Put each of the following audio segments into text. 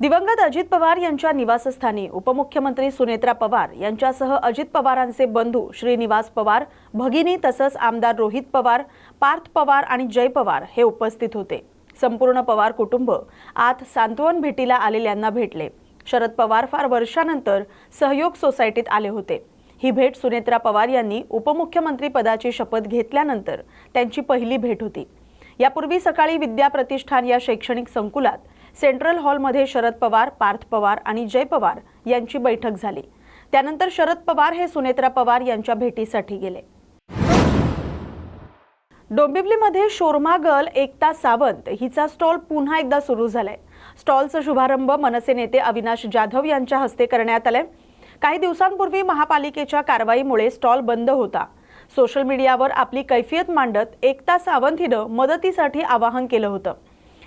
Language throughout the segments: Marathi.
दिवंगत अजित पवार यांच्या निवासस्थानी उपमुख्यमंत्री सुनेत्रा पवार यांच्यासह अजित पवारांचे बंधू श्रीनिवास पवार, भगिनी तसंच आमदार रोहित पवार, पार्थ पवार आणि जय पवार हे उपस्थित होते। संपूर्ण पवार कुटुंब आत सांत्वन भेटीला आलेल्यांना भेटले। शरद पवार फार वर्षानंतर सहयोग सोसायटीत आले होते। ही भेट सुनेत्रा पवार यांनी उपमुख्यमंत्री पदाची शपथ घेतल्यानंतर त्यांची पहिली भेट होती। यापूर्वी सकाळी विद्या प्रतिष्ठान या शैक्षणिक संकुलात सेंट्रल हॉलमध्ये शरद पवार, पार्थ पवार आणि जय पवार यांची बैठक झाली। त्यानंतर शरद पवार हे सुनेत्रा पवार यांच्या भेटीसाठी गेले। डोंबिवलीमध्ये शोरमा गर्ल एकता सावंत हिचा स्टॉल पुन्हा एकदा सुरू झालाय। स्टॉलचा शुभारंभ मनसे नेते अविनाश जाधव यांच्या हस्ते करण्यात आलाय। काही दिवसांपूर्वी महापालिकेच्या कारवाईमुळे स्टॉल बंद होता। सोशल मीडियावर आपली कैफियत मांडत एकता सावंत हिनं मदतीसाठी आवाहन केलं होतं।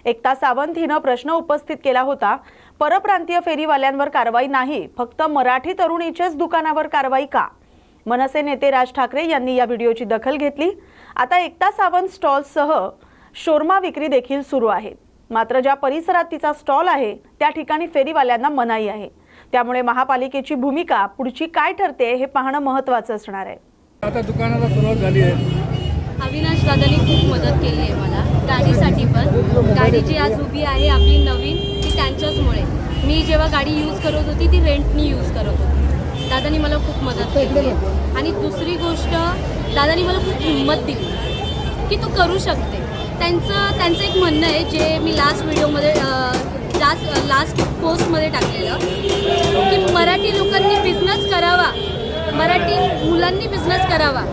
एकता सावंत हिनं प्रश्न उपस्थित केला होता, परप्रांतीय फेरीवाल्यांवर कारवाई नाही, फक्त मराठी तरुणीच्याच दुकानावर कारवाई का? मनसे नेते राज ठाकरे यांनी या व्हिडिओची दखल घेतली। आता एकता सावंत स्टॉलसह शोरमा विक्री देखील सुरू आहे। मात्र ज्या परिसरात तिचा स्टॉल आहे त्या ठिकाणी फेरीवाल्यांना मनाई आहे। त्यामुळे महापालिकेची भूमिका पुढची काय ठरते हे पाहणं महत्त्वाचं असणार आहे। आता दुकानाला सुरुवात झाली आहे। अविनाश दादांनी खूप मदत केली आहे मला गाडीसाठी पण। गाडी जी आज उभी आहे आपली नवीन ती त्यांच्याचमुळे। मी जेव्हा गाडी यूज करत होती ती रेंटनी यूज करत होती। दादांनी मला खूप मदत केली आहे। आणि दुसरी गोष्ट, दादांनी मला खूप हिंमत दिली की तू करू शकते। त्यांचं एक म्हणणं आहे जे मी लास्ट व्हिडिओमध्ये लास्ट पोस्टमध्ये टाकलेलं की मराठी लोकांनी बिझनेस करावा, मराठी मुलांनी बिझनेस करावा,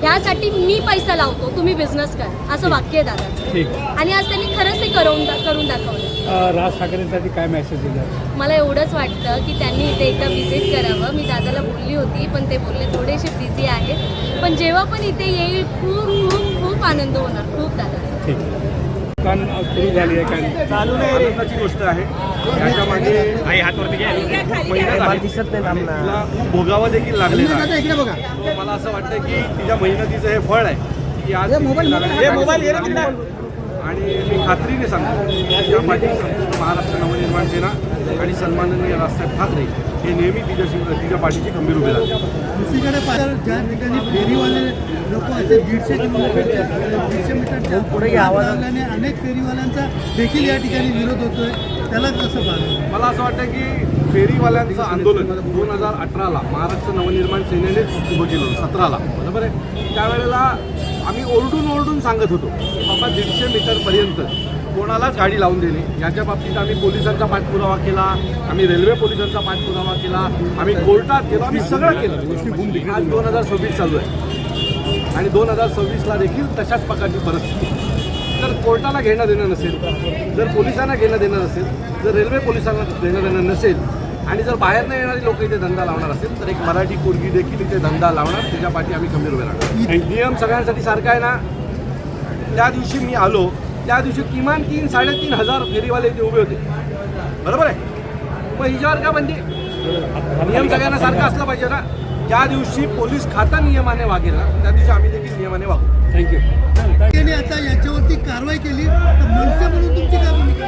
ह्यासाठी मी पैसा लावतो, तुम्ही बिझनेस कर, असं वाक्य आहे दादाचं। आणि आज त्यांनी खरंच ते करून दाखवलं। राज ठाकरेंसाठी काय मेसेज दिला? मला एवढंच वाटतं की त्यांनी इथे एकदा व्हिजिट करावं। मी दादाला बोलली होती पण ते बोलले थोडेसे बिझी आहेत, पण जेव्हा पण इथे येईल खूप खूप खूप आनंद होणार, खूप दादा। दुकान सुरू झाली आहे काय? चालू नाही, आनंदाची गोष्ट आहे। याच्यामध्ये आई हातवरती दिसत नाही, भोगावा देखील लागलेला आहे। मला असं वाटतं की तिच्या मेहनतीचं हे फळ आहे की आज आणि मी खात्रीने सांगतो तिच्या पाठी संपूर्ण महाराष्ट्र नवनिर्माण सेना आणि सन्माननीय राजसाहेब ठाकरे हे नेहमी तिच्या पाठीची खंबीर उभे राहतात। दुसरीकडे ज्या ठिकाणी फेरीवाले लोक असे 150 मीटरच्या पुढे आवाजाने अनेक फेरीवाल्यांचा देखील या ठिकाणी विरोध होतोय, त्याला कसं पाहतो? मला असं वाटतं की फेरीवाल्यांचं आंदोलन 2018ला महाराष्ट्र नवनिर्माण सेनेनेच उभं केलं, 17ला बरोबर आहे। त्यावेळेला आम्ही ओरडून सांगत होतो बाबा 150 मीटरपर्यंत कोणालाच गाडी लावून देणे। याच्या बाबतीत आम्ही पोलिसांचा पाठपुरावा केला, आम्ही रेल्वे पोलिसांचा पाठपुरावा केला, आम्ही कोर्टात गेलो, आम्ही सगळं केलं। आज 2026 चालू आहे आणि 2026ला देखील तशाच प्रकारची परिस्थिती। जर कोर्टाला घेणं देणं नसेल, जर पोलिसांना घेणं देणं नसेल, जर रेल्वे पोलिसांना घेणं देणं नसेल आणि जर बाहेरनं येणारी लोक इथे धंदा लावणार असेल तर एक मराठी पोरगी देखील इथे धंदा लावणार, त्याच्या पाठी आम्ही खंबीर उभे राहणार। नियम सगळ्यांसाठी सारखा आहे ना। त्या दिवशी मी आलो त्या दिवशी किमान 3-3.5 हजार फेरीवाले इथे उभे होते, बरोबर आहे। मग हिच्यावर का बंदी? नियम सगळ्यांना सारखा असला पाहिजे ना। ज्या दिवशी पोलीस खाता नियमाने वागेल ना त्या दिवशी आम्ही देखील नियमाने वागू। थँक्यू। आता याच्यावरती कारवाई केली तर मनसे म्हणून तुमची काय भूमिका?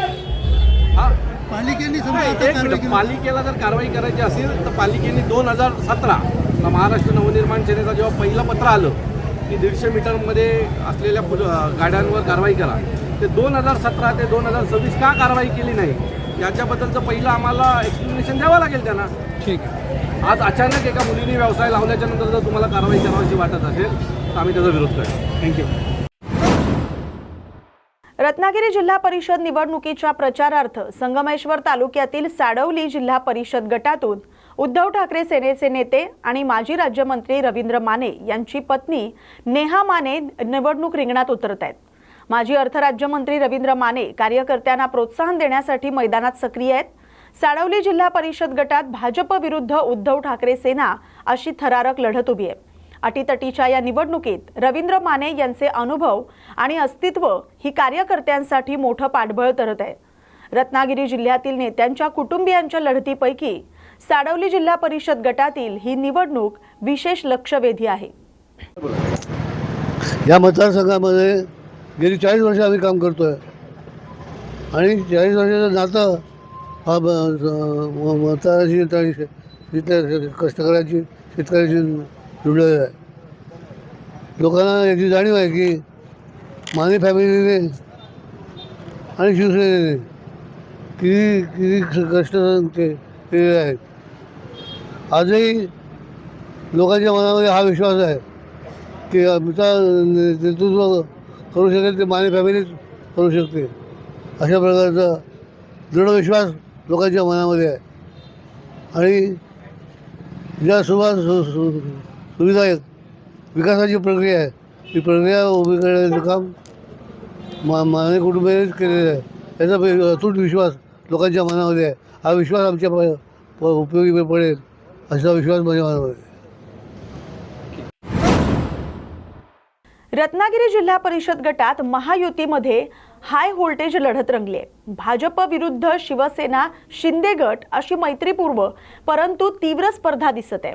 हा, पालिकेने पालिकेला जर कारवाई करायची असेल तर पालिकेने 2017 महाराष्ट्र नवनिर्माण सेनेचा जेव्हा पहिलं पत्र आलं की 150 मीटरमध्ये असलेल्या गाड्यांवर कारवाई करा, ते 2017 ते 2026 का कारवाई केली नाही याच्याबद्दलचं पहिलं आम्हाला एक्सप्लेनेशन द्यावं लागेल त्यांना। ठीक। आज अचानक एका मुलीने व्यवसाय लावल्याच्या नंतर जर तुम्हाला कारवाई करावीशी वाटत असेल तर आम्ही त्याचा विरोध करू। थँक्यू। रत्नागिरी जिल्हा परिषद निवडणुकीच्या प्रचारार्थ संगमेश्वर तालुक्यातील साडवली जिल्हा परिषद गटातून उद्धव ठाकरे सेनेचे नेते आणि माजी राज्यमंत्री रवींद्र माने यांची पत्नी नेहा माने निवडणूक रिंगणात उतरत आहेत। माजी अर्थ राज्यमंत्री रवींद्र माने कार्यकर्त्यांना प्रोत्साहन देण्यासाठी मैदानात सक्रिय आहेत। साडवली जिल्हा परिषद गटात भाजप विरुद्ध उद्धव ठाकरे सेना अशी थरारक लढत उभी आहे। अटीतटीच्या या निवडणुकीत रवींद्र माने यांचे अनुभव आणि अस्तित्व ही कार्यकर्त्यांसाठी मोठं पाठबळ ठरत आहे। रत्नागिरी जिल्ह्यातील नेत्यांच्या कुटुंबियांच्या लढतीपैकी साडवली जिल्हा परिषद गटातील ही निवडणूक विशेष लक्षवेधी आहे। या मतदारसंघामध्ये गेली 40 वर्ष आम्ही काम करतोय आणि 40 वर्षाचं नातं हा मतदाराची आणि तिथल्या कष्टकऱ्याची शेतकऱ्याची जुळलेला आहे. लोकांना याची जाणीव आहे की माने फॅमिलीने आणि शिवसेनेने किती किती कष्ट ते केलेले आहेत. आजही लोकांच्या मनामध्ये हा विश्वास आहे की आमचा नेतृत्व करू शकेल ते माने फॅमिलीच करू शकते. अशा प्रकारचा दृढ विश्वास लोकांच्या मनामध्ये आहे. आणि ज्या सुविधा आहेत, विकासाची प्रक्रिया आहे, ती प्रक्रिया उभी करण्याचं काम माने कुटुंबियांनीच केलेलं आहे. याचा अतूट विश्वास लोकांच्या मनामध्ये आहे. हा विश्वास आमच्या उपयोगी पडेल असा विश्वास माझ्या मनामध्ये आहे. रत्नागिरी जिल्हा परिषद गटात महायुतीमध्ये हाय व्होल्टेज लढत रंगली आहे. भाजप विरुद्ध शिवसेना शिंदे गट अशी मैत्रीपूर्व परंतु तीव्र स्पर्धा दिसत आहे.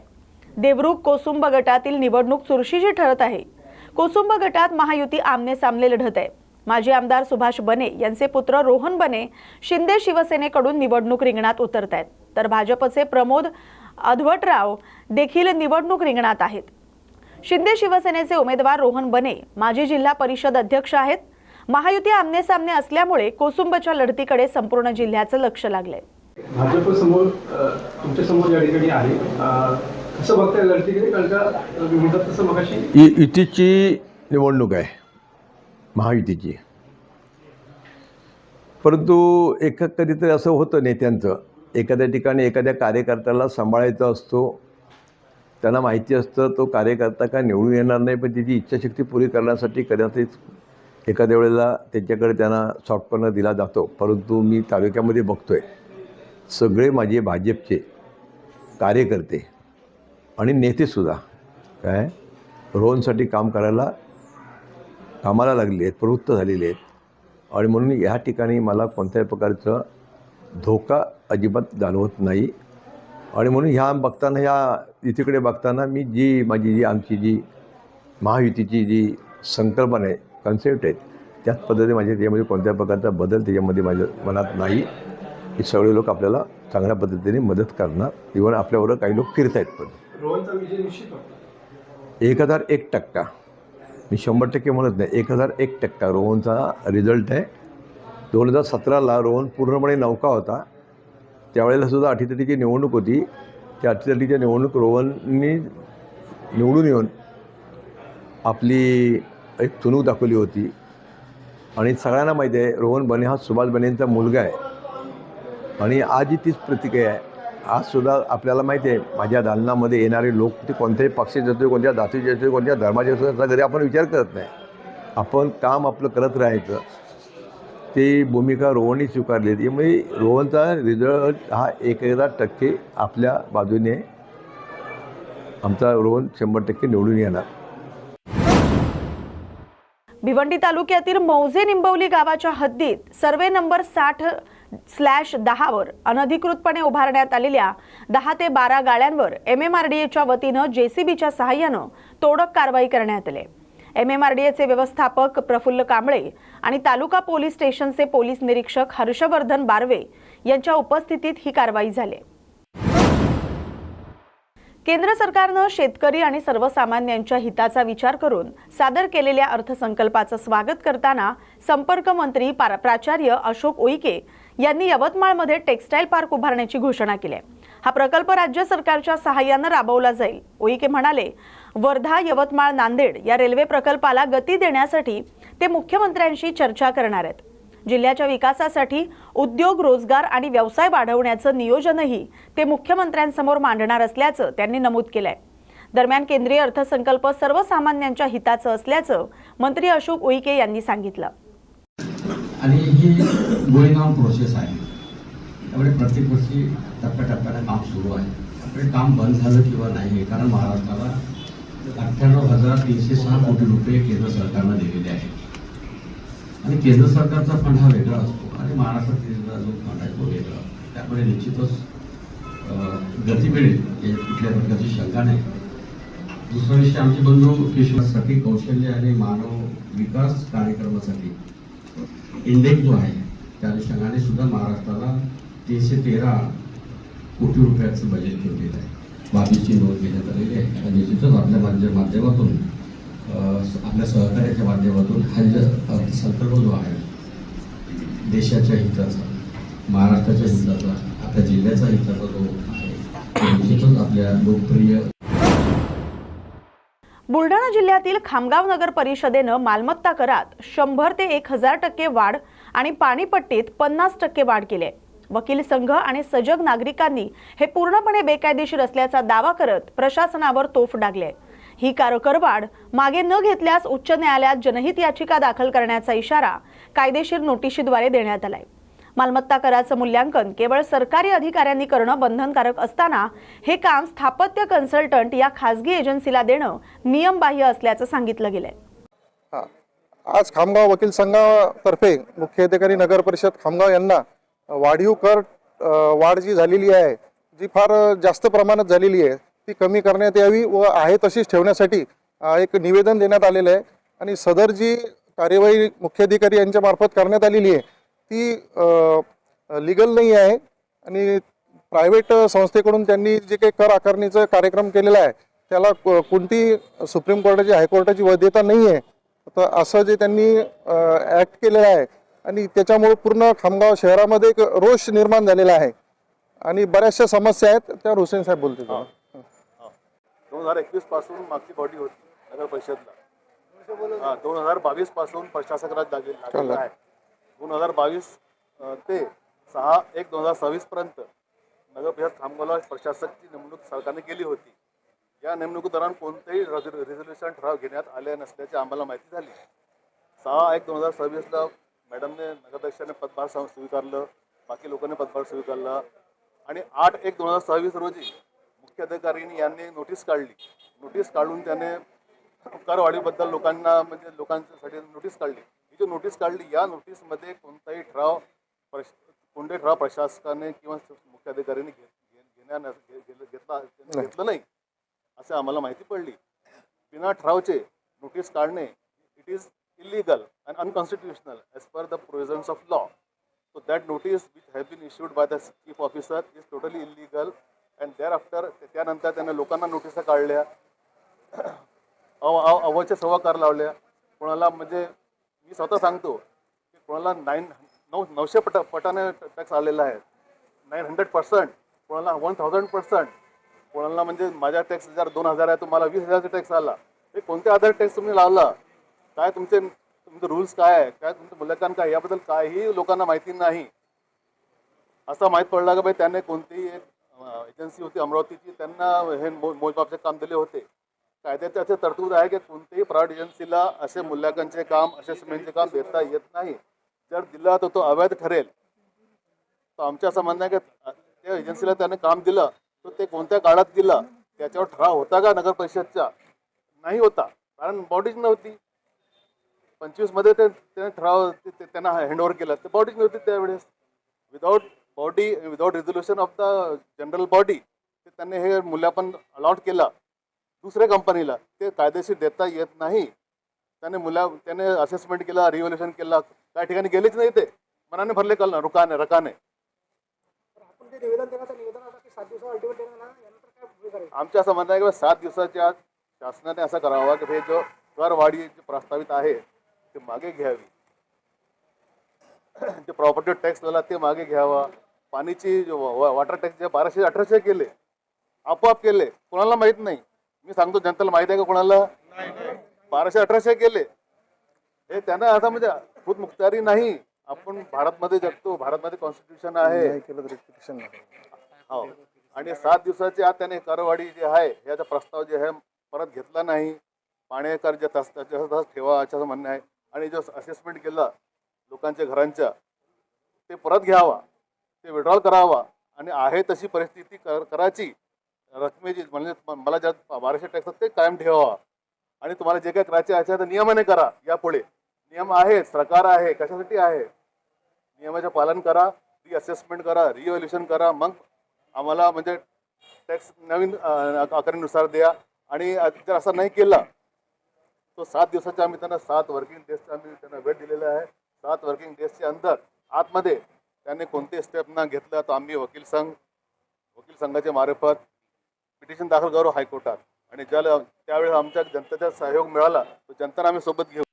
देवरुख कोसुंब गटातील निवडणूक चुरशीची ठरत आहे. कोसुंब गटात महायुती आमने सामने लढत आहे. माजी आमदार सुभाष बने यांचे पुत्र रोहन बने शिंदे शिवसेनेकडून निवडणूक रिंगणात उतरत आहेत, तर भाजपचे प्रमोद अधवटराव देखील निवडणूक रिंगणात आहेत. शिंदे शिवसेनेचे उमेदवार रोहन बने माजी जिल्हा परिषद अध्यक्ष आहेत. महायुती आमने सामने असल्यामुळे कोसुंबच्या लढतीकडे संपूर्ण जिल्ह्याचं लक्ष लागलंय. भाजप समोर तुमच्या समोर या ठिकाणी आहे, कसं बघताय लढतीकडे? कारण का म्हणतात तसं मगाशी युतीची निवडणूक आहे, महायुतीची. परंतु कधीतरी असं होतं नेत्यांचं, एखाद्या ठिकाणी एखाद्या कार्यकर्त्याला सांभाळायचा असतो. त्यांना माहिती असतं तो कार्यकर्ता काय निवडून येणार नाही, पण त्याची इच्छाशक्ती पुरी करण्यासाठी कदाचित एखाद्या वेळेला त्यांच्याकडे त्यांना सॉफ्ट कॉर्नर दिला जातो. परंतु मी तालुक्यामध्ये बघतो आहे सगळे माझे भाजपचे कार्यकर्ते आणि नेतेसुद्धा काय रोहनसाठी कामाला लागले आहेत, प्रवृत्त झालेले आहेत. आणि म्हणून ह्या ठिकाणी मला कोणत्याही प्रकारचं धोका अजिबात जाणवत नाही. आणि म्हणून ह्या बघताना ह्या युतीकडे बघताना मी आमची जी महायुतीची जी संकल्पना आहे, कन्सेप्ट आहेत, त्याच पद्धतीने माझ्या त्याच्यामध्ये कोणत्या प्रकारचा बदल त्याच्यामध्ये माझ्या मनात नाही. हे सगळे लोक आपल्याला चांगल्या पद्धतीने मदत करणार. इव्हन आपल्याबरोबर काही लोक फिरत आहेत. पण रोहनचा विजय निश्चित होतो. 1001%, मी 100% म्हणत नाही, 1001% रोहनचा रिझल्ट आहे. 2017ला रोहन पूर्णपणे नौका होता. त्यावेळेला सुद्धा अटीतटीची निवडणूक होती. त्या अटीतटीच्या निवडणूक रोहननी निवडून येऊन आपली एक चुणूक दाखवली होती. आणि सगळ्यांना माहिती आहे रोहन बने हा सुभाष बनेंचा मुलगा आहे. आणि आजही तीच प्रतिक्रिया आहे. आजसुद्धा आपल्याला माहिती आहे माझ्या दालनामध्ये येणारे लोक ते कोणत्याही पक्षाचे असतो, कोणत्या जातीचे असतो, कोणत्या धर्माचे असतो, याचा घरी आपण विचार करत नाही. आपण काम आपलं करत राहायचं, ती भूमिका रोहननी स्वीकारली. त्यामुळे रोहनचा रिझल्ट हा 1000% आपल्या बाजूने आमचा रोहन 100% निवडून येणार. भिवंडी तालुक्यातील मौजे निंबवली गावाच्या हद्दीत सर्वे नंबर 60/10 वर अनधिकृतपणे उभारण्यात आलेल्या 10 ते 12 गाड्यांवर MMRDAच्या वतीनं JCBच्या सहाय्यानं तोडक कारवाई करण्यात आली. MMRDAचे व्यवस्थापक प्रफुल्ल कांबळे आणि तालुका पोलीस स्टेशनचे पोलीस निरीक्षक हर्षवर्धन बारवे यांच्या उपस्थितीत ही कारवाई झाली. केंद्र सरकारनं शेतकरी आणि सर्वसामान्यांच्या हिताचा विचार करून सादर केलेल्या अर्थसंकल्पाचं स्वागत करताना संपर्क मंत्री प्राचार्य अशोक उईके यांनी यवतमाळमध्ये टेक्स्टाईल पार्क उभारण्याची घोषणा केली आहे. हा प्रकल्प राज्य सरकारच्या सहाय्यानं राबवला जाईल. उईके म्हणाले, वर्धा, यवतमाळ, नांदेड या रेल्वे प्रकल्पाला गती देण्यासाठी ते मुख्यमंत्र्यांशी चर्चा करणार आहेत. जिल्ह्याच्या विकासासाठी उद्योग, रोजगार आणि व्यवसाय वाढवण्याचं नियोजनही ते मुख्यमंत्र्यांसमोर मांडणार असल्याचं त्यांनी नमूद केलंय. दरम्यान केंद्रीय अर्थसंकल्प सर्वसामान्यांच्या हिताचं असल्याचं मंत्री अशोक उईके यांनी सांगितलं. आणि ही गोईंग ऑन प्रोसेस आहे, त्यामुळे प्रत्येक वर्षी टप्प्याटप्प्यानं काम सुरू आहे. आपले काम बंद झालं किंवा नाही, कारण महाराष्ट्राला 98,306 कोटी रुपये केंद्र सरकारनं दिलेले आहेत. आणि केंद्र सरकारचा फंड हा वेगळा असतो आणि महाराष्ट्राचा जो फंड आहे तो वेगळा. त्यामुळे निश्चितच गती मिळेल यात कुठल्या प्रकारची शंका नाही. दुसरा विषय, आमचे बंधू किशोरसाठी कौशल्य आणि मानव विकास कार्यक्रमासाठी इंडेक्स जो आहे त्या अनुषंगाने सुद्धा महाराष्ट्राला 313 कोटी रुपयाचं बजेट ठेवलेलं आहे. 22ची नोंद घेण्यात आलेली आहे आणि निश्चितच आपल्या माध्यमातून आपल्या सहकार्याच्या माध्यमातून हा जो अर्थसंकल्प जो आहे देशाच्या हिताचा, महाराष्ट्राच्या हिताचा, आपल्या जिल्ह्याचा हिताचा जो आहे तो निश्चितच आपल्या लोकप्रिय. बुलढाणा जिल्ह्यातील खामगाव नगर परिषदेनं मालमत्ता करात 100 ते 1000% वाढ आणि पाणीपट्टीत 50% वाढ केली आहे. वकील संघ आणि सजग नागरिकांनी हे पूर्णपणे बेकायदेशीर असल्याचा दावा करत प्रशासनावर तोफ डागले. ही करवाढ मागे न घेतल्यास उच्च न्यायालयात जनहित याचिका दाखल करण्याचा इशारा कायदेशीर नोटिशीद्वारे देण्यात आलाय. मालमत्ता कराचं मूल्यांकन केवळ सरकारी अधिकाऱ्यांनी करणं बंधनकारक असताना हे काम स्थापत्य कन्सल्टंट या खासगी एजन्सीला देणं नियमबाह्य असल्याचं सांगितलं गेलंय. आज खामगाव वकील संघातर्फे मुख्य अधिकारी नगर परिषद खामगाव यांना वाढीव कर वाढ जी झालेली आहे, जी फार जास्त प्रमाणात झालेली आहे, ती कमी करण्यात यावी व आहे तशीच ठेवण्यासाठी एक निवेदन देण्यात आलेलं आहे. आणि सदर जी कार्यवाही मुख्य अधिकारी यांच्या मार्फत करण्यात आलेली आहे ती लिगल नाही आहे आणि प्रायव्हेट संस्थेकडून त्यांनी जे काही कर आकारणीचा कार्यक्रम केलेला आहे त्याला कोणती सुप्रीम कोर्टाची हायकोर्टाची वैधता नाही आहे. तर असं जे त्यांनी ॲक्ट केलेलं आहे आणि त्याच्यामुळे पूर्ण खामगाव शहरामध्ये एक रोष निर्माण झालेला आहे आणि बऱ्याचशा समस्या आहेत. त्यावर हुसेन साहेब बोलते. 2021 पासून मागची बॉडी होती नगर परिषदला. 2022 पासून प्रशासक राज लागलेला आहे. 2022 ते 6/1/2026 पर्यंत नगर परिषद खामगावला प्रशासकची नेमणूक सरकारने केली होती. या नेमणुकीदरम्यान कोणतेही रिझोल्युशन ठराव घेण्यात आले नसल्याची आम्हाला माहिती झाली. 6/1/2026ला मॅडमने नगराध्यक्षाने पदभार स्वीकारलं, बाकी लोकांनी पदभार स्वीकारला आणि 8/1/2026 रोजी मुख्य अधिकाऱ्यांनी यांनी नोटीस काढली. नोटीस काढून त्याने करवाढीबद्दल लोकांसाठी नोटीस काढली. ही जी नोटीस काढली या नोटीसमध्ये कोणताही ठराव प्रशासकाने किंवा मुख्य अधिकाऱ्यांनी घेतलं नाही असं आम्हाला माहिती पडली. बिना ठरावचे नोटीस काढणे it is illegal and unconstitutional as per the provisions of law. So that notice which have been issued by the chief officer is totally illegal and thereafter त्यानंतर त्याने लोकांना नोटिसा काढल्या, अवचे सवाकार लावल्या. कोणाला म्हणजे मी स्वतः सांगतो की कोणाला 900 पटाने टॅक्स आलेला आहे, 900%, कोणाला 1000%, कोणाला म्हणजे माझ्या टॅक्स 2000 आहे तुम्हाला 20,000चा टॅक्स आला. हे कोणत्या आधार टॅक्स तुम्ही लावला, काय तुमचे रूल्स काय आहे, काय तुमचं मूल्यांकन काय, याबद्दल काहीही लोकांना माहिती नाही. असं माहीत पडलं की भाई त्याने कोणतीही एक एजन्सी होती अमरावतीची, त्यांना हे मोजमापचे काम दिले होते. कायद्याचे असे तरतूद आहे की कोणतेही प्रायव्हेट एजन्सीला असे मूल्यांकनचे काम, असेसमेंटचे काम देता येत नाही. जर दिला तर तो अवैध ठरेल. तर आमचं असं म्हणणं आहे की त्या एजन्सीला त्याने काम दिलं तर ते कोणत्या काळात दिलं, त्याच्यावर ठराव होता का नगर परिषदचा? नाही होता, कारण बॉडीज नव्हती. 25 मध्ये त्याने ठराव त्यांना हँडओव्हर केला, तर बॉडीज नव्हती त्यावेळेस. Without resolution of the general body त्यांनी हे मूल्यांकन अलॉट केला दुसऱ्या कंपनीला. ते कायदेशीर देता येत नाही. त्याने असेसमेंट केला, रिव्हॅल्युएशन केला, काही ठिकाणी गेलेच नाही, ते मनाने भरले रकाने. आमच्या असं म्हणणं आहे की 7 दिवसाच्या आत शासनाने असं करावा की हे जो करवाढी जी प्रस्तावित आहे ते मागे घ्यावी. जे प्रॉपर्टी टॅक्स लावला ते मागे घ्यावा. पाणीची वॉटर टॅक्स जे 1200-1800 केले, आपोआप केले, कोणाला माहीत नाही. मी सांगतो जनतेला माहित आहे का कोणाला? 1200-1800 केले. हे त्यांना आता म्हणजे खुद मुख्तारी नाही. आपण भारतमध्ये जगतो, भारतमध्ये कॉन्स्टिट्यूशन आहे. हो, आणि 7 दिवसाच्या आत त्याने करवाढी जे आहे याचा प्रस्ताव जे आहे परत घेतला नाही. पाणीकर जे तसं ठेवा असं म्हणणं आहे. आणि जो असेसमेंट केला लोकांच्या घरांच्या ते परत घ्यावा, ते विड्रॉल करावा आणि आहे तशी परिस्थिती करायची. रकमेची म्हणजे मला ज्या 1200 टॅक्स ते कायम ठेवावा. आणि तुम्हाला जे काही करायचे आहे तर नियमाने करा. यापुढे नियम आहे, सरकार आहे, कशासाठी आहे? नियमाचे पालन करा, रिअसेसमेंट करा, रिव्हॅल्युएशन करा. मग आम्हाला म्हणजे टॅक्स नवीन आकारणीनुसार द्या. आणि जर असं नाही केलं तो 7 दिवसाच्या आम्ही त्यांना 7 वर्किंग डेजचा आम्ही त्यांना वेळ दिलेला आहे. 7 वर्किंग डेजच्या अंदर आतमध्ये त्यांनी कोणते स्टेप न घेतलं तर आम्ही वकील संघाच्या मार्फत पिटिशन दाखल करू हायकोर्टात आणि त्यावेळेस आमच्या जनतेचा सहयोग मिळाला तर जनतेला आम्ही सोबत घेऊ.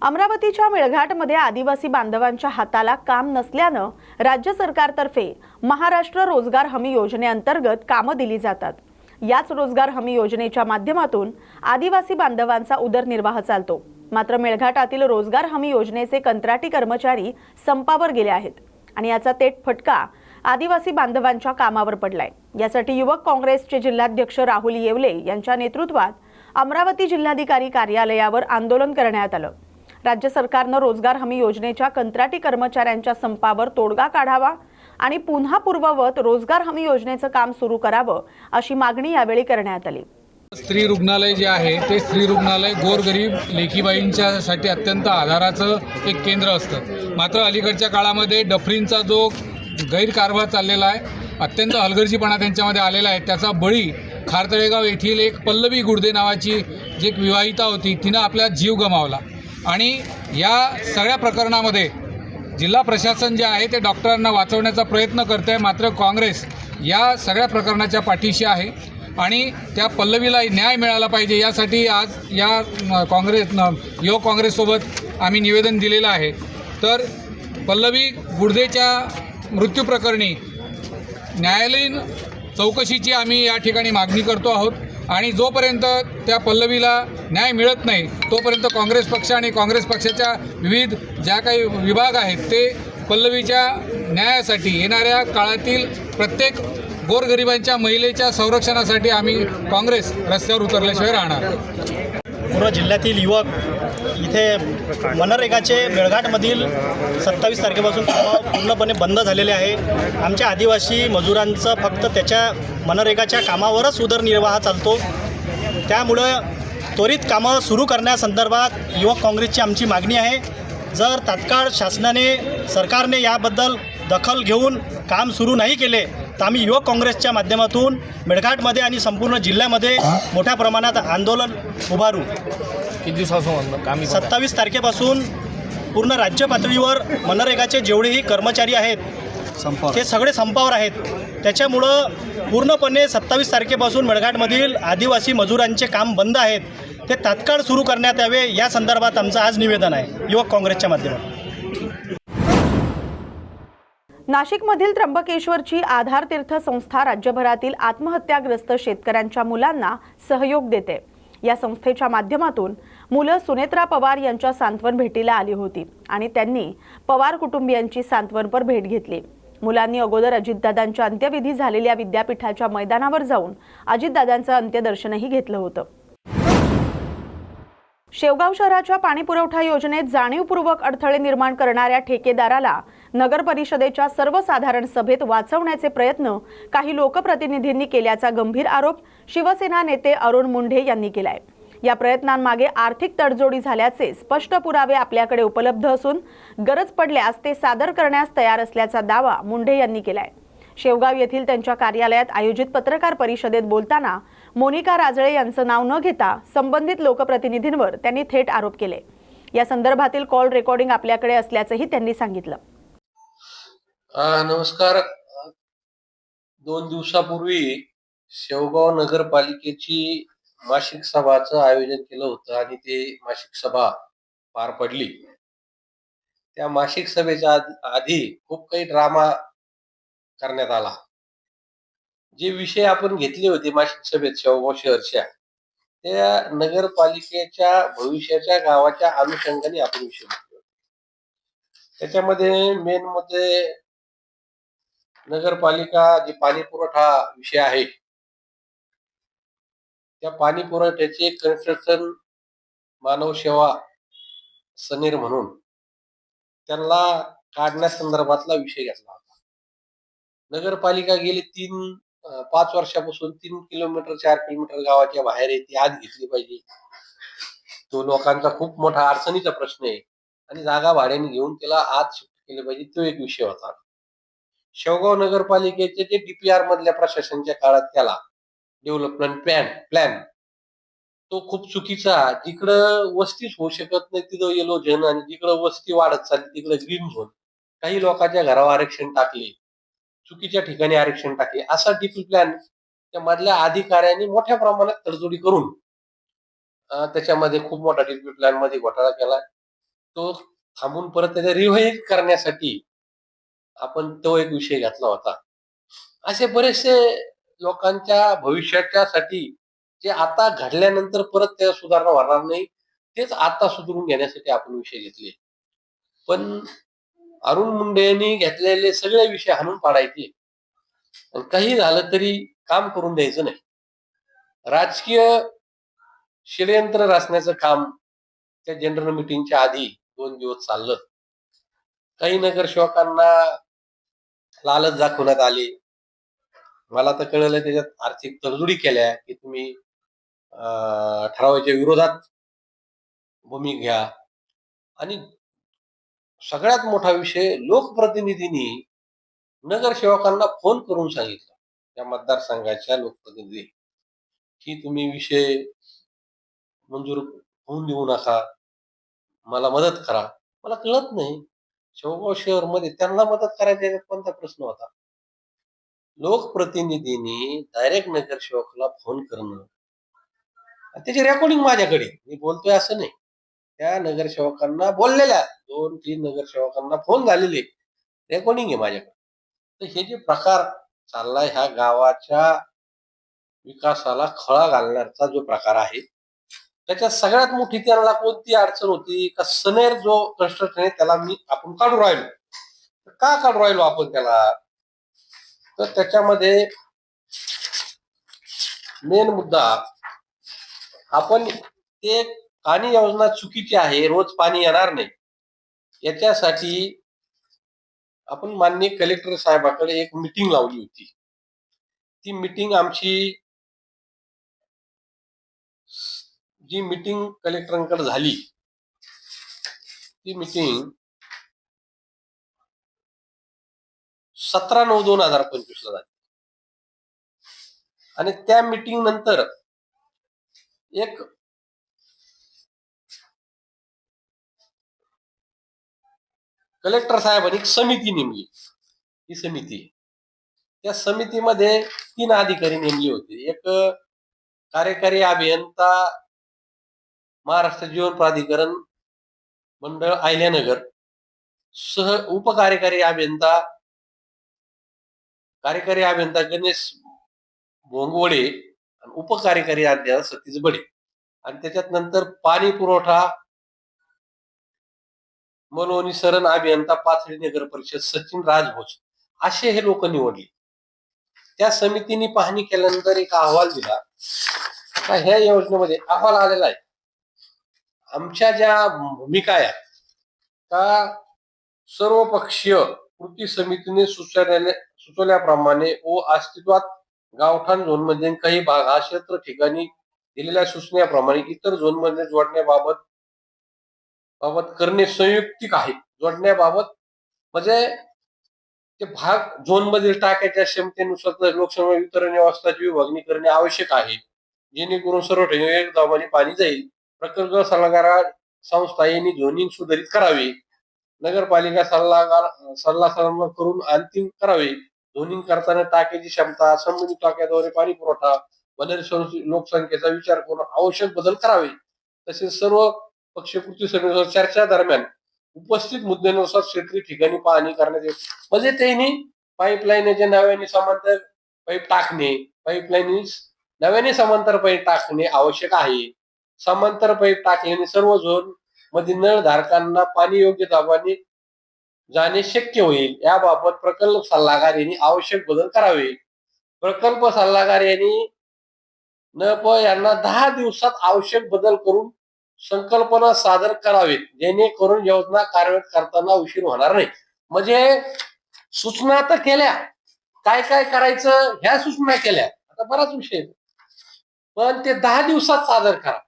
अमरावतीच्या मेळघाटमध्ये आदिवासी बांधवांच्या हाताला काम नसल्यानं राज्य सरकारतर्फे महाराष्ट्र रोजगार हमी योजनेअंतर्गत कामं दिली जातात. याच रोजगार हमी योजनेच्या माध्यमातून आदिवासी बांधवांचा उदरनिर्वाह चालतो. मात्र मेळघाटातील रोजगार हमी योजनेचे कंत्राटी कर्मचारी संपावर गेले आहेत आणि याचा थेट फटका आदिवासी बांधवांच्या कामावर पडलाय. यासाठी युवक काँग्रेसचे जिल्हाध्यक्ष राहुल येवले यांच्या नेतृत्वात अमरावती जिल्हाधिकारी कार्यालयावर आंदोलन करण्यात आलं. राज्य सरकारनं रोजगार हमी योजनेच्या कंत्राटी कर्मचाऱ्यांच्या संपावर तोडगा काढावा आणि पुन्हा पूर्ववत रोजगार हमी योजनेचं काम सुरू करावं अशी मागणी यावेळी करण्यात आली. स्त्री रुग्णालय जे आहे ते स्त्री रुग्णालय गोरगरीब लेखीबाईंच्यासाठी अत्यंत आधाराचं एक केंद्र असतं. मात्र अलीकडच्या काळामध्ये डफरींचा जो गैरकारभार चाललेला आहे, अत्यंत हलगर्जीपणा त्यांच्यामध्ये आलेला आहे, त्याचा बळी खारतळेगाव येथील एक पल्लवी गुडदे नावाची जी एक विवाहिता होती, तिनं आपला जीव गमावला. आणि या सगळ्या प्रकरणामध्ये जिल्हा प्रशासन जे आहे ते डॉक्टरांना वाचवण्याचा प्रयत्न करत आहे. मात्र काँग्रेस या सगळ्या प्रकरणाच्या पाठीशी आहे आणि त्या पल्लवीला न्याय मिळाला पाहिजे यासाठी आज या युवक काँग्रेससोबत आम्ही निवेदन दिलेलं आहे. तर पल्लवी गुडदेच्या मृत्यूप्रकरणी न्यायालयीन चौकशीची आम्ही या ठिकाणी मागणी करतो आहोत आणि जोपर्यंत त्या पल्लवीला न्याय मिळत नाही तोपर्यंत काँग्रेस पक्ष आणि काँग्रेस पक्षाच्या विविध ज्या काही विभाग आहेत ते पल्लवीच्या न्यायासाठी येणाऱ्या काळातील प्रत्येक गोरगरिबांच्या महिलेच्या संरक्षणासाठी आम्ही काँग्रेस रस्त्यावर उतरल्याशिवाय राहणार. पूर्ण जिल्ह्यातील युवक इथे मनरेगाचे मेळघाटमधील 27 तारखेपासून कामं पूर्णपणे बंद झालेले आहे. आमच्या आदिवासी मजुरांचं फक्त त्याच्या मनरेगाच्या कामावरच उदरनिर्वाह चालतो. त्यामुळं त्वरित कामं सुरू करण्यासंदर्भात युवक काँग्रेसची आमची मागणी आहे. जर तात्काळ सरकारने याबद्दल दखल घेऊन काम सुरू नाही केले तर आम्ही युवक काँग्रेसच्या माध्यमातून मेळघाटमध्ये आणि संपूर्ण जिल्ह्यामध्ये मोठ्या प्रमाणात आंदोलन उभारू. किती दिवसापासून 27 तारखेपासून पूर्ण राज्य पातळीवर मनरेगाचे जेवढेही कर्मचारी आहेत ते सगळे संपावर आहेत. त्याच्यामुळं पूर्णपणे 27 तारखेपासून मेळघाटमधील आदिवासी मजुरांचे काम बंद आहेत, ते तात्काळ सुरू करण्यात यावे या संदर्भात आमचं आज निवेदन आहे युवक काँग्रेसच्या माध्यमातून. नाशिकमधील त्र्यंबकेश्वरची आधार तीर्थ संस्था राज्यभरातील आत्महत्याग्रस्त शेतकऱ्यांच्या मुलांना सहयोग देते. या संस्थेच्या माध्यमातून मुलं सुनेत्रा पवार यांच्या सांत्वन भेटीला आली होती आणि त्यांनी पवार कुटुंबियांची सांत्वनपर भेट घेतली. मुलांनी अगोदर अजितदादांच्या अंत्यविधी झालेल्या विद्यापीठाच्या मैदानावर जाऊन अजितदादांचं अंत्यदर्शनही घेतलं होतं. शेवगाव शहराच्या पाणीपुरवठा योजनेत जाणीवपूर्वक अडथळे निर्माण करणाऱ्या ठेकेदाराला नगर परिषदेच्या सर्वसाधारण सभेत वाचवण्याचे प्रयत्न काही लोकप्रतिनिधींनी केल्याचा गंभीर आरोप शिवसेना नेते अरुण मुंढे यांनी केलाय. या प्रयत्नांमागे आर्थिक तडजोडी झाल्याचे स्पष्ट पुरावे आपल्याकडे उपलब्ध असून गरज पडल्यास ते सादर करण्यास तयार असल्याचा दावा मुंढे यांनी केलाय. शेवगाव येथील त्यांच्या कार्यालयात आयोजित पत्रकार परिषदेत बोलताना मोनिका राजळे यांचं नाव न घेता संबंधित लोकप्रतिनिधींवर त्यांनी थेट आरोप केले. या संदर्भातील कॉल रेकॉर्डिंग आपल्याकडे असल्याचंही त्यांनी सांगितलं. नमस्कार. 2 दिवसापूर्वी शेवगाव नगरपालिकेची मासिक सभाचं आयोजन केलं होतं आणि ते मासिक सभा पार पडली. त्या मासिक सभेच्या आधी खूप काही ड्रामा करण्यात आला. जे विषय आपण घेतले होते मासिक सभेत शेवगाव शहरच्या, त्या नगरपालिकेच्या भविष्याच्या गावाच्या अनुषंगाने आपण विषय घेतले होते. त्याच्यामध्ये मेन मुद्दे नगरपालिका जी पाणी पुरवठा विषय आहे, त्या पाणी पुरवठ्याचे कन्स्ट्रक्शन मानव सेवा सनीर म्हणून त्यांना काढण्यासंदर्भातला विषय घेतला होता. नगरपालिका गेली 5 वर्षापासून 3 किलोमीटर 4 किलोमीटर गावाच्या बाहेर आहे, ती आज घेतली पाहिजे. तो लोकांचा खूप मोठा अडचणीचा प्रश्न आहे आणि जागा भाड्याने घेऊन त्याला आज शिफ्ट केले पाहिजे, तो एक विषय होता. शेवगाव नगरपालिकेचे जे DPR मधल्या प्रशासनाच्या काळात त्याला डेव्हलपमेंट प्लॅन तो खूप चुकीचा. जिकडं वस्तीच होऊ शकत नाही तिथं येलो झोन आणि जिकडं वस्ती वाढत चालली तिकडं ग्रीन झोन, काही लोकांच्या घरावर आरक्षण टाकले, चुकीच्या ठिकाणी आरक्षण टाकले, असा डीपी प्लॅन त्या मधल्या अधिकाऱ्यांनी मोठ्या प्रमाणात तडजोडी करून त्याच्यामध्ये खूप मोठा डीपी प्लॅन मध्ये घोटाळा केला. तो थांबून परत त्याचा रिव्हाईज करण्यासाठी आपण तो एक विषय घेतला होता. असे बरेचसे लोकांच्या भविष्याच्यासाठी जे आता घडल्यानंतर परत त्या सुधारणा होणार नाही, तेच आता सुधारून घेण्यासाठी आपण विषय घेतले. पण अरुण मुंडे यांनी घेतलेले सगळे विषय हाणून पाडायचे, काही झालं तरी काम करून द्यायचं नाही. राजकीय षडयंत्र रचण्याचं काम त्या जनरल मीटिंगच्या आधी 2 दिवस चाललं. काही नगरसेवकांना लालच दाखवण्यात आली. मला तर कळलं त्याच्यात आर्थिक तडजोडी केल्या की तुम्ही ठरावाच्या विरोधात भूमिका घ्या. आणि सगळ्यात मोठा विषय, लोकप्रतिनिधींनी नगरसेवकांना फोन करून सांगितलं, त्या मतदारसंघाच्या लोकप्रतिनिधी, की तुम्ही विषय मंजूर होऊन देऊ नका, मला मदत करा. मला कळत नाही, शेवगाव शहर मध्ये त्यांना मदत करायचा याच्यात कोणता प्रश्न होता? लोकप्रतिनिधींनी डायरेक्ट नगरसेवकाला फोन करणं, त्याची रेकॉर्डिंग माझ्याकडे, मी बोलतोय असं नाही, त्या नगरसेवकांना बोललेल्या 2-3 नगरसेवकांना फोन झालेले रेकॉर्डिंग आहे माझ्याकडे. तर हे जे प्रकार चाललाय, ह्या गावाच्या विकासाला खळा घालण्याचा जो प्रकार आहे, त्याच्यात सगळ्यात मोठी त्यांना कोणती अडचण होती का, सनेर जो कन्स्ट्रक्शन आहे त्याला आपण काढून राहिलो. का काढून राहिलो आपण त्याला? तर त्याच्यामध्ये मेन मुद्दा, आपण ते पाणी योजना चुकीची आहे, रोज पाणी येणार नाही, याच्यासाठी आपण माननीय कलेक्टर साहेबाकडे एक मीटिंग लावली होती. ती मीटिंग जी मीटिंग कलेक्टरांकडे झाली, ती मीटिंग 17/9/2025 ला झाली. आणि त्या मीटिंग नंतर एक कलेक्टर साहेबांनी एक समिती नेमली. ही समिती, त्या समितीमध्ये 3 अधिकारी नेमले होते. एक कार्यकारी अभियंता, महाराष्ट्र जीवन प्राधिकरण मंडळ अहिल्यानगर, उपकार्यकारी अभियंता, कार्यकारी अभियंता गणेश भोंगवडे आणि उपकार्यकारी अभियंता सतीश बडे. आणि त्याच्यात नंतर पाणी पुरवठा मनोनी सरण अभियंता पाथरी नगर परिषद सचिन राजभोज, असे हे लोक निवडले. त्या समितीने पाहणी केल्यानंतर एक अहवाल दिला. ह्या योजनेमध्ये अहवाल आलेला आहे, आमच्या ज्या भूमिका आहेत त्या सर्वपक्षीय कृती समितीने सुचवल्याप्रमाणे व अस्तित्वात गावठाण झोनमध्ये काही भाग हा क्षेत्र ठिकाणी दिलेल्या सूचनेप्रमाणे इतर झोनमध्ये जोडण्याबाबत करणे संयुक्तिक आहे. जोडण्याबाबत म्हणजे ते भाग झोनमधील टाक्याच्या क्षमतेनुसार लोकसभा वितरण व्यवस्थाची विभागणी करणे आवश्यक आहे, जेणेकरून सर्व ठिकाणी एकदामाने पाणी जाईल. प्रकल्प सल्लागार संस्था यांनी झोनिंग सुधारित करावे, नगरपालिका सल्ला करून अंतिम करावे. झोनिंग करताना टाक्याची क्षमता, संबंधित टाक्याद्वारे पाणी पुरवठा, लोकसंख्येचा विचार करून आवश्यक बदल करावे. तसेच सर्व पक्ष कृती समितीवर चर्चा दरम्यान उपस्थित मुद्द्यानुसार क्षेत्रीय ठिकाणी पाहणी करण्यात येईल. म्हणजे त्यांनी पाईपलाईनच्या नव्याने समांतर पाईप टाकणे, पाईपलाईन नव्याने समांतर पाईप टाकणे आवश्यक आहे. समांतर पाईप टाकल्याने सर्व झोन मधील नळ धारकांना पाणी योग्य दाबाने जाणे शक्य होईल. याबाबत प्रकल्प सल्लागार यांनी आवश्यक बदल करावे. प्रकल्प सल्लागार यांनी NP यांना 10 दिवसात आवश्यक बदल करून संकल्पना सादर करावेत, जेणेकरून योजना कार्यान्वित करताना उशीर होणार नाही. म्हणजे सूचना तर केल्या, काय काय करायचं ह्या सूचना केल्या, आता बराच विषय, पण ते 10 दिवसात सादर करा.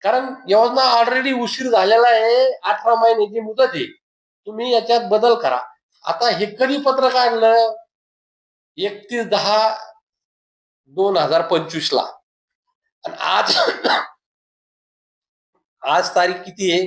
कारण योजना ऑलरेडी उशीर झालेला आहे, 18 महिन्याची मुदत आहे, तुम्ही याच्यात बदल करा. आता हे कधी पत्र काढलं? 31/10/2025 ला. आणि आज तारीख किती आहे?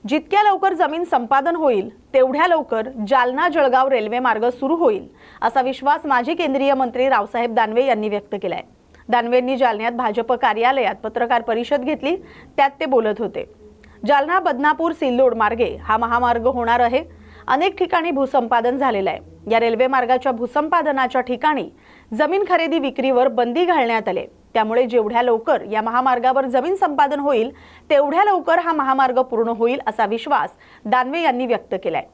जितक्या लवकर जमीन संपादन होईल तेवढ्या लवकर जालना जळगाव रेल्वे मार्ग सुरू होईल असा विश्वास माजी केंद्रीय मंत्री रावसाहेब दानवे यांनी व्यक्त केलाय. दानवेंनी जालन्यात भाजप कार्यालयात पत्रकार परिषद घेतली, त्यात ते बोलत होते. जालना बदनापूर सिल्लोड मार्गे हा महामार्ग होणार आहे. अनेक ठिकाणी भूसंपादन झालेलं आहे. या रेल्वे मार्गाच्या भूसंपादनाच्या ठिकाणी जमीन खरेदी विक्रीवर बंदी घालण्यात आली. त्यामुळे जेवढ्या लवकर या महामार्गावर जमीन संपादन होईल तेवढ्या लवकर हा महामार्ग पूर्ण होईल असा विश्वास दानवे यांनी व्यक्त केलाय.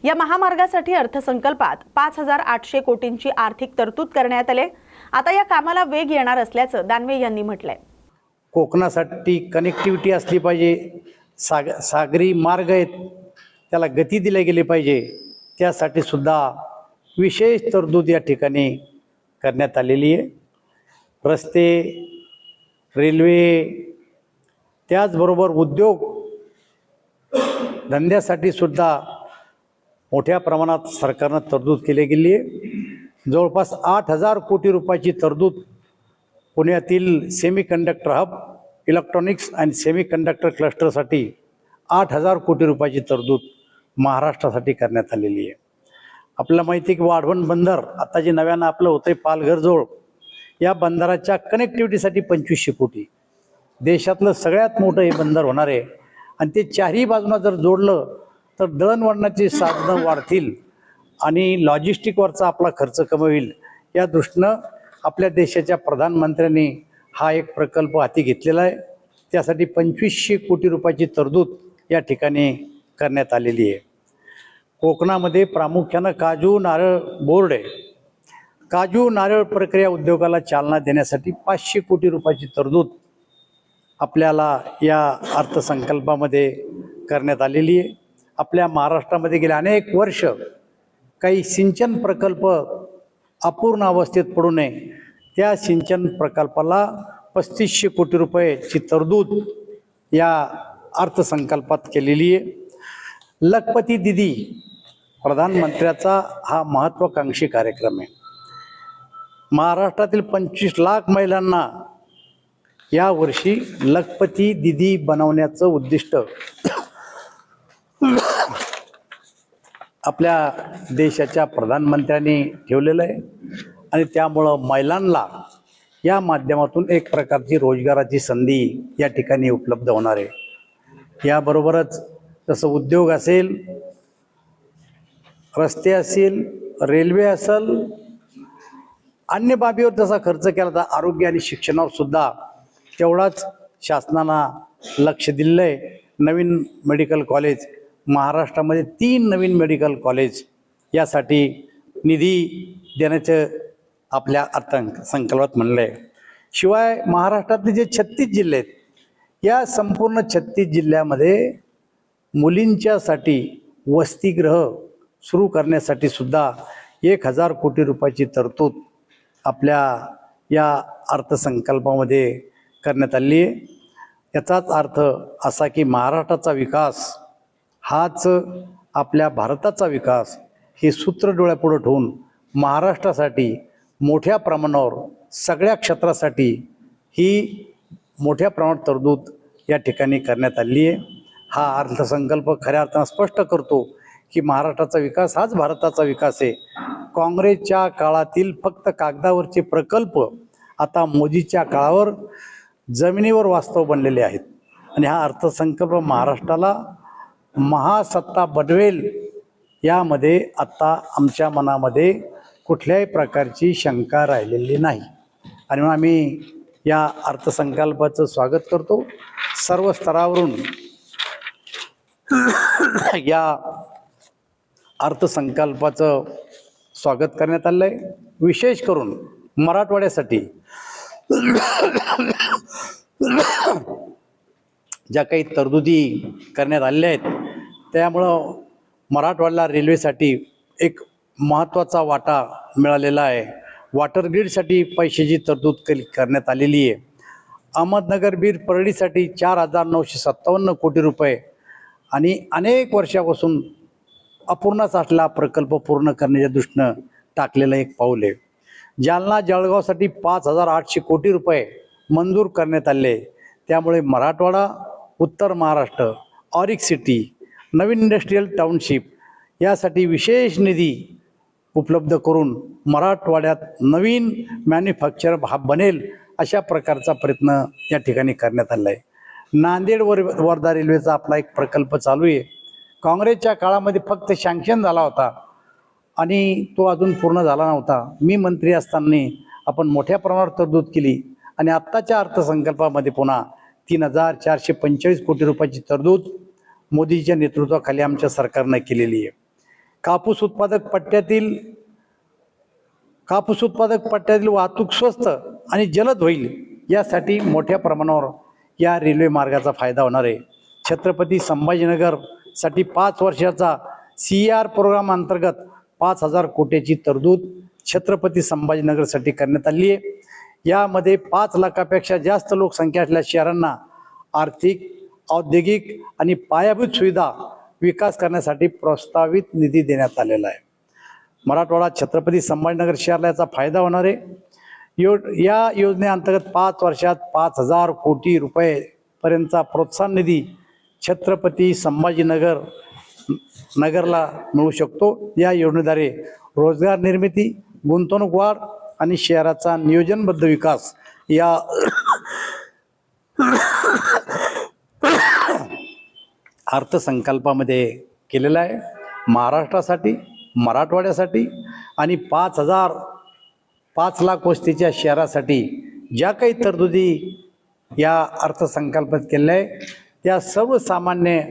या महामार्गासाठी अर्थसंकल्पात 5,800 कोटींची आर्थिक तरतूद करण्यात आली. आता या कामाला वेग येणार असल्याचं दानवे यांनी म्हटलंय. कोकणासाठी कनेक्टिव्हिटी असली पाहिजे, सागरी मार्ग आहेत त्याला गती दिली गेली पाहिजे, त्यासाठी सुद्धा विशेष तरतूद या ठिकाणी करण्यात आलेली आहे. रस्ते, रेल्वे, त्याचबरोबर उद्योग धंद्यासाठी सुद्धा मोठ्या प्रमाणात सरकारनं तरतूद केली गेली आहे. जवळपास 8,000 कोटी रुपयाची तरतूद पुण्यातील सेमीकंडक्टर हब, इलेक्ट्रॉनिक्स आणि सेमीकंडक्टर क्लस्टरसाठी 8,000 कोटी रुपयाची तरतूद महाराष्ट्रासाठी करण्यात आलेली आहे. आपल्याला माहिती आहे की वाढवण बंदर आता जे नव्यानं आपलं होतं आहे पालघरजवळ, या बंदराच्या कनेक्टिव्हिटीसाठी 2,500 कोटी. देशातलं सगळ्यात मोठं हे बंदर होणार आहे आणि ते चारही बाजूंना जर जोडलं तर दळणवळणाची साधनं वाढतील आणि लॉजिस्टिकवरचा आपला खर्च कमी होईल. या दृष्टीनं आपल्या देशाच्या प्रधानमंत्र्यांनी हा एक प्रकल्प हाती घेतलेला आहे. त्यासाठी 2,500 कोटी रुपयाची तरतूद या ठिकाणी करण्यात आलेली आहे. कोकणामध्ये प्रामुख्यानं काजू नारळ बोर्ड आहे. काजू नारळ प्रक्रिया उद्योगाला चालना देण्यासाठी 500 कोटी रुपयाची तरतूद आपल्याला या अर्थसंकल्पामध्ये करण्यात आलेली आहे. आपल्या महाराष्ट्रामध्ये गेले अनेक वर्ष काही सिंचन प्रकल्प अपूर्ण अवस्थेत पडू नये, त्या सिंचन प्रकल्पाला 3,500 कोटी रुपयाची तरतूद या अर्थसंकल्पात केलेली आहे. लखपती दिदी प्रधानमंत्र्याचा हा महत्त्वाकांक्षी कार्यक्रम आहे. महाराष्ट्रातील 25 लाख महिलांना यावर्षी लखपती दिदी बनवण्याचं उद्दिष्ट आपल्या देशाच्या प्रधानमंत्र्यांनी ठेवलेलं आहे आणि त्यामुळं महिलांना या माध्यमातून एक प्रकारची रोजगाराची संधी या ठिकाणी उपलब्ध होणार आहे. याबरोबरच जसं उद्योग असेल, रस्ते असेल, रेल्वे असेल, अन्य बाबीवर जसा खर्च केला तर आरोग्य आणि शिक्षणावर सुद्धा तेवढाच शासनानं लक्ष दिलेलं आहे. नवीन मेडिकल कॉलेज महाराष्ट्रामध्ये 3 नवीन मेडिकल कॉलेज यासाठी निधी देण्याचं आपल्या अर्थसंकल्पात म्हणलं आहे. शिवाय महाराष्ट्रातले जे 36 जिल्हे आहेत, या संपूर्ण 36 जिल्ह्यामध्ये मुलींच्यासाठी वसतिगृह सुरू करण्यासाठी सुद्धा 1,000 कोटी रुपयाची तरतूद आपल्या या अर्थसंकल्पामध्ये करण्यात आली आहे. याचाच अर्थ असा की महाराष्ट्राचा विकास हाच आपल्या भारताचा विकास हे सूत्र डोळ्यापुढं ठेवून महाराष्ट्रासाठी मोठ्या प्रमाणावर सगळ्या क्षेत्रासाठी ही मोठ्या प्रमाणात तरतूद या ठिकाणी करण्यात आली आहे. हा अर्थसंकल्प खऱ्या अर्थानं स्पष्ट करतो की महाराष्ट्राचा विकास हाच भारताचा विकास आहे. काँग्रेसच्या काळातील फक्त कागदावरचे प्रकल्प आता मोदीच्या काळावर जमिनीवर वास्तव बनलेले आहेत आणि हा अर्थसंकल्प महाराष्ट्राला महासत्ता बनवेल यामध्ये आता आमच्या मनामध्ये कुठल्याही प्रकारची शंका राहिलेली नाही आणि म्हणून आम्ही या अर्थसंकल्पाचं स्वागत करतो. सर्व स्तरावरून या अर्थसंकल्पाचं स्वागत करण्यात आलं आहे. विशेष करून मराठवाड्यासाठी ज्या काही तरतुदी करण्यात आलेल्या आहेत त्यामुळं मराठवाड्याला रेल्वेसाठी एक महत्त्वाचा वाटा मिळालेला आहे. वॉटर ग्रीडसाठी पैशाची तरतूद करण्यात आलेली आहे. अहमदनगर बीड परळीसाठी 4,957 कोटी रुपये आणि अनेक वर्षापासून अपूर्णच असलेला प्रकल्प पूर्ण करण्याच्या दृष्टीनं टाकलेलं एक पाऊल आहे. जालना जळगावसाठी 5,800 कोटी रुपये मंजूर करण्यात आले. त्यामुळे मराठवाडा, उत्तर महाराष्ट्र, ऑरिक सिटी नवीन इंडस्ट्रीयल टाउनशिप यासाठी विशेष निधी उपलब्ध करून मराठवाड्यात नवीन मॅन्युफॅक्चर हब बनेल अशा प्रकारचा प्रयत्न या ठिकाणी करण्यात आला आहे. नांदेड वर्धा रेल्वेचा आपला एक प्रकल्प चालू आहे. काँग्रेसच्या काळामध्ये फक्त सँक्शन झाला होता आणि तो अजून पूर्ण झाला नव्हता. मी मंत्री असताना आपण मोठ्या प्रमाणावर तरतूद केली आणि आत्ताच्या अर्थसंकल्पामध्ये पुन्हा 3,445 कोटी रुपयाची तरतूद मोदीच्या नेतृत्वाखाली आमच्या सरकारनं केलेली आहे. कापूस उत्पादक पट्ट्यातील वाहतूक स्वस्त आणि जलद होईल यासाठी मोठ्या प्रमाणावर या रेल्वे मार्गाचा फायदा होणार आहे. छत्रपती संभाजीनगरसाठी 5 वर्षाचा CR प्रोग्राम अंतर्गत 5,000 कोटीची तरतूद छत्रपती संभाजीनगरसाठी करण्यात आली आहे. यामध्ये 5 लाखापेक्षा जास्त लोकसंख्या असलेल्या शहरांना आर्थिक, औद्योगिक आणि पायाभूत सुविधा विकास करण्यासाठी प्रस्तावित निधी देण्यात आलेला आहे. मराठवाडा छत्रपती संभाजीनगर शहराला याचा फायदा होणार आहे. या योजनेअंतर्गत 5 वर्षात 5,000 कोटी रुपयेपर्यंतचा प्रोत्साहन निधी छत्रपती संभाजीनगरला मिळू शकतो. या योजनेद्वारे रोजगार निर्मिती, गुंतवणूक वाढ आणि शहराचा नियोजनबद्ध विकास या अर्थसंकल्पामध्ये केलेला आहे. महाराष्ट्रासाठी, मराठवाड्यासाठी आणि 5 लाख वस्तीच्या शहरासाठी ज्या काही तरतुदी या अर्थसंकल्पात केलेल्या आहे त्या सर्वसामान्य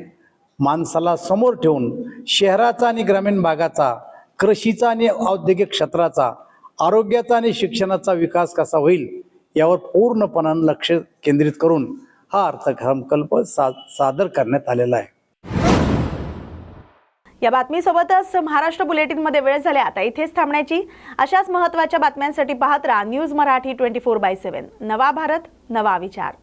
माणसाला समोर ठेवून शहराचा आणि ग्रामीण भागाचा, कृषीचा आणि औद्योगिक क्षेत्राचा, आरोग्याचा आणि शिक्षणाचा विकास कसा होईल यावर पूर्णपणे लक्ष केंद्रित करून हा अर्थसंकल्प सादर करण्यात आलेला आहे. या बातमीसोबतच महाराष्ट्र बुलेटिनमध्ये वेळ झाली आता इथेच थांबण्याची. अशाच महत्त्वाच्या बातम्यांसाठी पाहत राहा न्यूज मराठी 24/7. नवा भारत, नवा विचार.